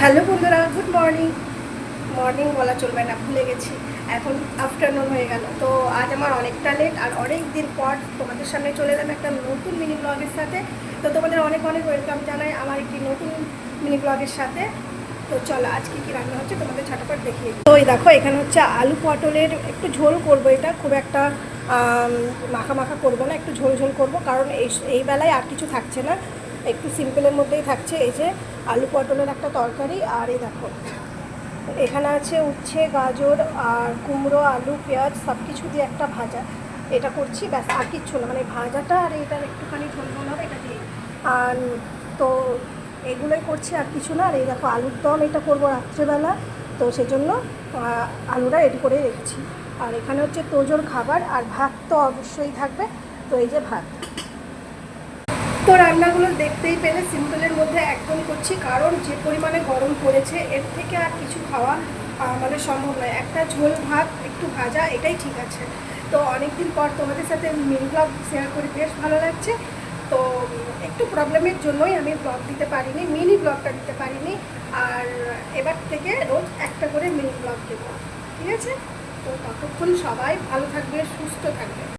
Hello বন্ধুরা, good morning. Morning বলা চলবে না, ভুলে গেছি, এখন আফটারনুন হয়ে গেল। তো আজ আমার অনেকটা লেট আর অনেক দিন পর তোমাদের সামনে চলে এলাম একটা নতুন মিনি ব্লগের সাথে। তো তোমাদের অনেক অনেক ওয়েলকাম জানাই আমার একটি নতুন মিনি ব্লগের সাথে। তো চলো আজকে কী রান্না হচ্ছে তোমাদের ঝটপট দেখিয়ে দিই। তো এই দেখো, এখানে হচ্ছে আলু পটলের একটু ঝোল করব। এটা খুব একটা মাখা মাখা করবো না, একটু ঝোল ঝোল করবো, কারণ এই বেলায় আর কিছু থাকছে না, একটু সিম্পলের মধ্যেই থাকছে। এই যে আলু পটলের একটা তরকারি, আর এই দেখো এখানে আছে উচ্ছে, গাজর আর কুমড়ো, আলু, পেঁয়াজ সব কিছু দিয়ে একটা ভাজা। এটা করছি, ব্যাস আর কিচ্ছু না, মানে ভাজাটা আর এটার একটুখানি ঝোল ঝোল হবে এটা দিয়ে। আর তো এগুলোই করছি, আর কিছু না। আর এই দেখো আলুর দম, এটা করবো রাত্রেবেলা, তো সেজন্য আলুটা রেডি করে রেখেছি। আর এখানে হচ্ছে তোজোর খাবার, আর ভাত তো অবশ্যই থাকবে। তো এই যে ভাত। তো রান্নাগুলো দেখতেই পেলে সিম্পলের মধ্যে একদম করছি, কারণ যে পরিমাণে গরম পড়েছে এর থেকে আর কিছু খাওয়া আমাদের সম্ভব নয়। একটা ঝোল ভাত, একটু ভাজা, এটাই ঠিক আছে। তো অনেক দিন পর তোমাদের সাথে মিনি ব্লগ শেয়ার করে বেশ ভালো লাগছে। তো একটু প্রবলেমের জন্যই আমি ব্লগ দিতে পারিনি, মিনি ব্লগটা দিতে পারিনি। আর এবার থেকে রোজ একটা করে মিনি ব্লগ দেবো, ঠিক আছে? তো ততক্ষণ সবাই ভালো থাকবে, সুস্থ থাকবে।